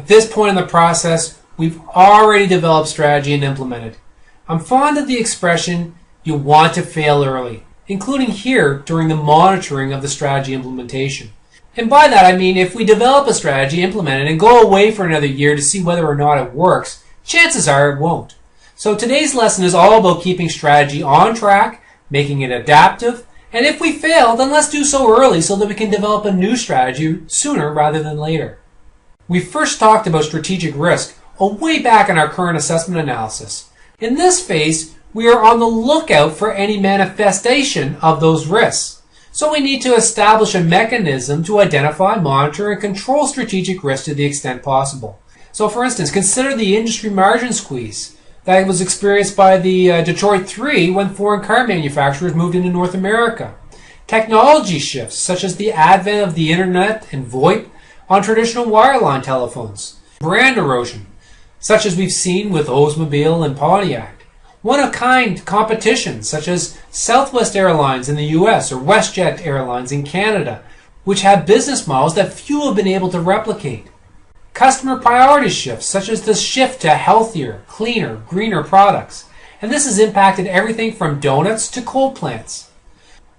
At this point in the process, we've already developed strategy and implemented. I'm fond of the expression, you want to fail early, including here during the monitoring of the strategy implementation. And by that I mean if we develop a strategy, implement it, and go away for another year to see whether or not it works, chances are it won't. So today's lesson is all about keeping strategy on track, making it adaptive, and if we fail, then let's do so early so that we can develop a new strategy sooner rather than later. We first talked about strategic risk way back in our current assessment analysis. In this phase, we are on the lookout for any manifestation of those risks. So we need to establish a mechanism to identify, monitor, and control strategic risk to the extent possible. So for instance, consider the industry margin squeeze that was experienced by the Detroit Three when foreign car manufacturers moved into North America. Technology shifts, such as the advent of the internet and VoIP on traditional wireline telephones. Brand erosion, such as we've seen with Oldsmobile and Pontiac. One-of-kind competition, such as Southwest Airlines in the US or WestJet Airlines in Canada, which have business models that few have been able to replicate. Customer priority shifts, such as the shift to healthier, cleaner, greener products. And this has impacted everything from donuts to coal plants.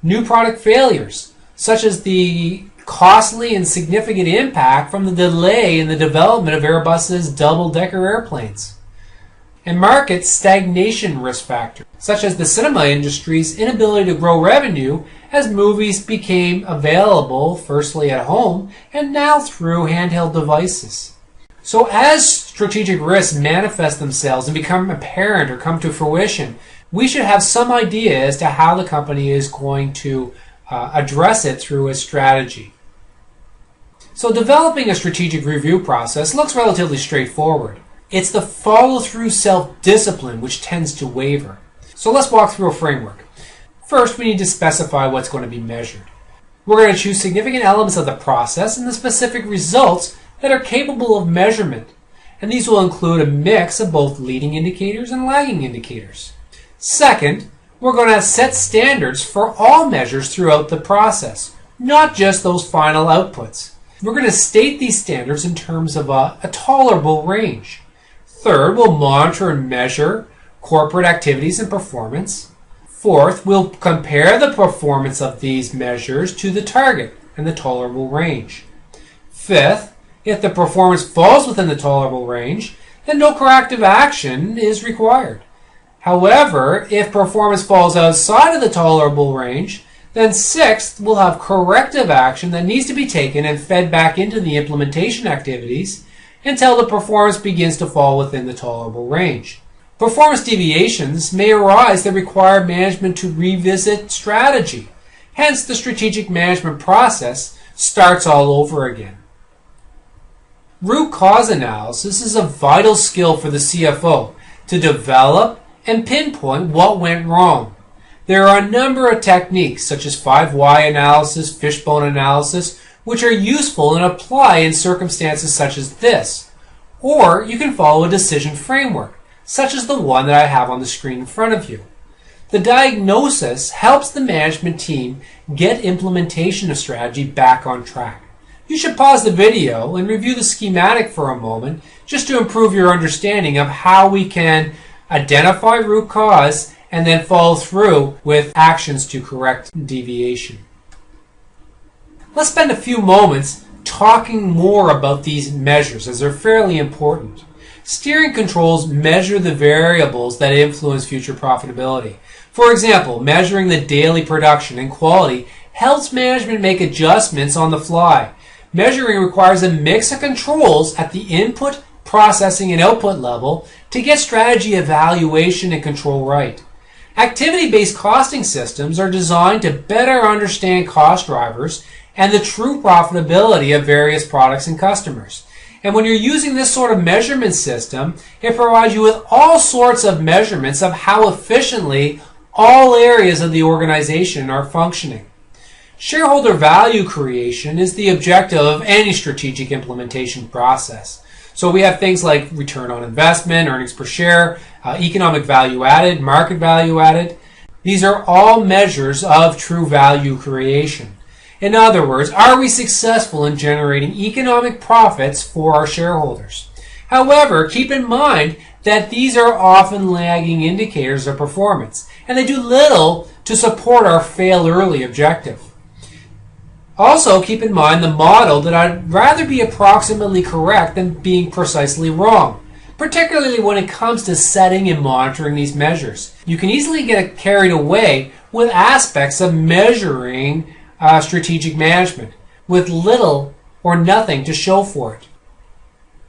New product failures, such as the costly and significant impact from the delay in the development of Airbus's double-decker airplanes. And market stagnation risk factors, such as the cinema industry's inability to grow revenue as movies became available firstly at home and now through handheld devices. So as strategic risks manifest themselves and become apparent or come to fruition, we should have some idea as to how the company is going to address it through a strategy. So developing a strategic review process looks relatively straightforward. It's the follow-through self-discipline which tends to waver. So let's walk through a framework. First, we need to specify what's going to be measured. We're going to choose significant elements of the process and the specific results that are capable of measurement. And these will include a mix of both leading indicators and lagging indicators. Second, we're going to set standards for all measures throughout the process, not just those final outputs. We're going to state these standards in terms of a tolerable range. Third, we'll monitor and measure corporate activities and performance. Fourth, we'll compare the performance of these measures to the target and the tolerable range. Fifth, if the performance falls within the tolerable range, then no corrective action is required. However, if performance falls outside of the tolerable range, then sixth, we'll have corrective action that needs to be taken and fed back into the implementation activities until the performance begins to fall within the tolerable range. Performance deviations may arise that require management to revisit strategy. Hence, the strategic management process starts all over again. Root cause analysis is a vital skill for the CFO to develop and pinpoint what went wrong. There are a number of techniques such as 5 analysis, fishbone analysis, which are useful and apply in circumstances such as this. Or you can follow a decision framework, such as the one that I have on the screen in front of you. The diagnosis helps the management team get implementation of strategy back on track. You should pause the video and review the schematic for a moment just to improve your understanding of how we can identify root cause and then follow through with actions to correct deviation. Let's spend a few moments talking more about these measures as they're fairly important. Steering controls measure the variables that influence future profitability. For example, measuring the daily production and quality helps management make adjustments on the fly. Measuring requires a mix of controls at the input, processing, and output level to get strategy evaluation and control right. Activity-based costing systems are designed to better understand cost drivers and the true profitability of various products and customers. And when you're using this sort of measurement system, it provides you with all sorts of measurements of how efficiently all areas of the organization are functioning. Shareholder value creation is the objective of any strategic implementation process. So we have things like return on investment, earnings per share, economic value added, market value added. These are all measures of true value creation. In other words, are we successful in generating economic profits for our shareholders? However, keep in mind that these are often lagging indicators of performance, and they do little to support our fail early objective. Also, keep in mind the model that I'd rather be approximately correct than being precisely wrong, particularly when it comes to setting and monitoring these measures. You can easily get carried away with aspects of measuring strategic management with little or nothing to show for it.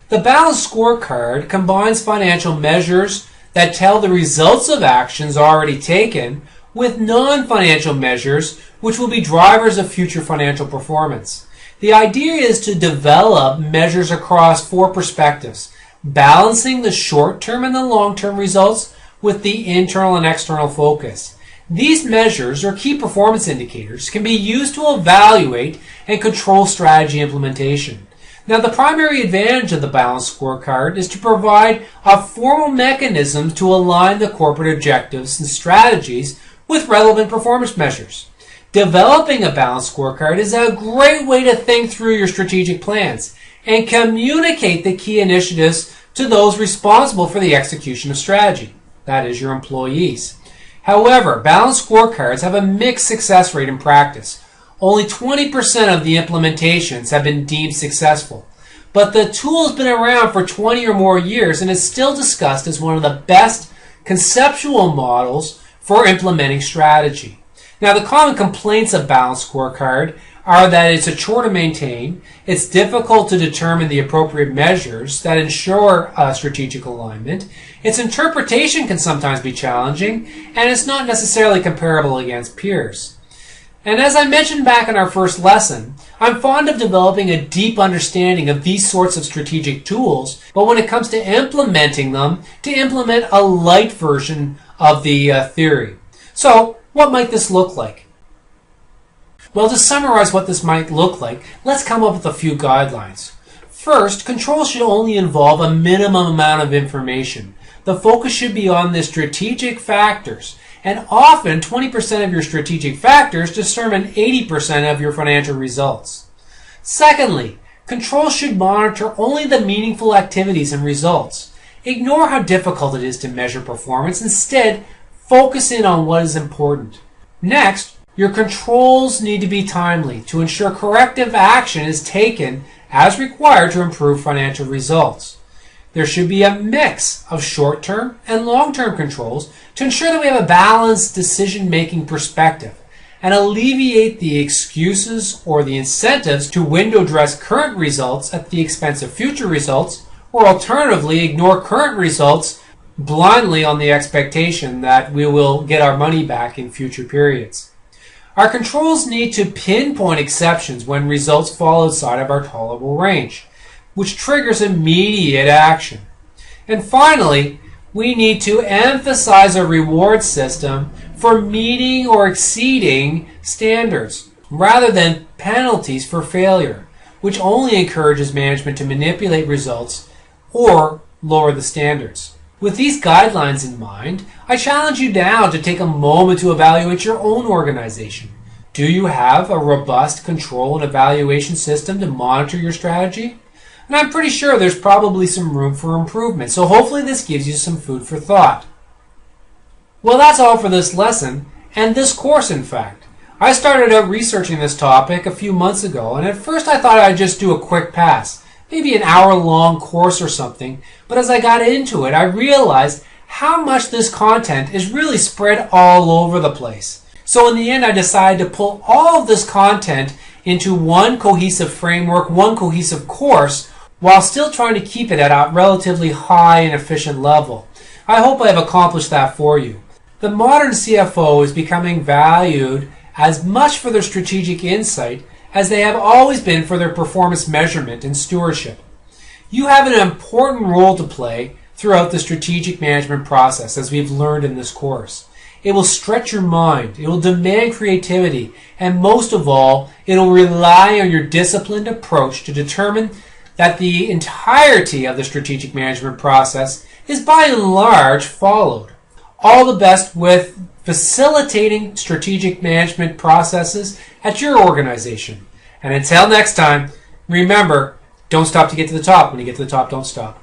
The balanced scorecard combines financial measures that tell the results of actions already taken with non-financial measures which will be drivers of future financial performance. The idea is to develop measures across 4 perspectives, balancing the short-term and the long-term results with the internal and external focus. These measures, or key performance indicators, can be used to evaluate and control strategy implementation. Now, the primary advantage of the balanced scorecard is to provide a formal mechanism to align the corporate objectives and strategies with relevant performance measures. Developing a balanced scorecard is a great way to think through your strategic plans and communicate the key initiatives to those responsible for the execution of strategy, that is, your employees. However, balanced scorecards have a mixed success rate in practice. Only 20% of the implementations have been deemed successful, but the tool has been around for 20 or more years and is still discussed as one of the best conceptual models for implementing strategy. Now, the common complaints of balanced scorecard are that it's a chore to maintain, it's difficult to determine the appropriate measures that ensure strategic alignment, its interpretation can sometimes be challenging, and it's not necessarily comparable against peers. And as I mentioned back in our first lesson, I'm fond of developing a deep understanding of these sorts of strategic tools, but when it comes to implementing them, to implement a light version of the theory. So, what might this look like? Well, to summarize what this might look like, let's come up with a few guidelines. First, control should only involve a minimum amount of information. The focus should be on the strategic factors, and often 20% of your strategic factors determine 80% of your financial results. Secondly, control should monitor only the meaningful activities and results. Ignore how difficult it is to measure performance. Instead, focus in on what is important. Next, your controls need to be timely to ensure corrective action is taken as required to improve financial results. There should be a mix of short-term and long-term controls to ensure that we have a balanced decision-making perspective and alleviate the excuses or the incentives to window dress current results at the expense of future results, or alternatively ignore current results blindly on the expectation that we will get our money back in future periods. Our controls need to pinpoint exceptions when results fall outside of our tolerable range, which triggers immediate action. And finally, we need to emphasize a reward system for meeting or exceeding standards, rather than penalties for failure, which only encourages management to manipulate results or lower the standards. With these guidelines in mind, I challenge you now to take a moment to evaluate your own organization. Do you have a robust control and evaluation system to monitor your strategy? And I'm pretty sure there's probably some room for improvement, so hopefully this gives you some food for thought. Well, that's all for this lesson, and this course in fact. I started out researching this topic a few months ago, and at first I thought I'd just do a quick pass. Maybe an hour-long course or something, but as I got into it, I realized how much this content is really spread all over the place. So in the end, I decided to pull all of this content into one cohesive framework, one cohesive course, while still trying to keep it at a relatively high and efficient level. I hope I have accomplished that for you. The modern CFO is becoming valued as much for their strategic insight as they have always been for their performance measurement and stewardship. You have an important role to play throughout the strategic management process, as we've learned in this course. It will stretch your mind, it will demand creativity, and most of all, it will rely on your disciplined approach to determine that the entirety of the strategic management process is by and large followed. All the best with facilitating strategic management processes at your organization. And until next time, remember, don't stop to get to the top. When you get to the top, don't stop.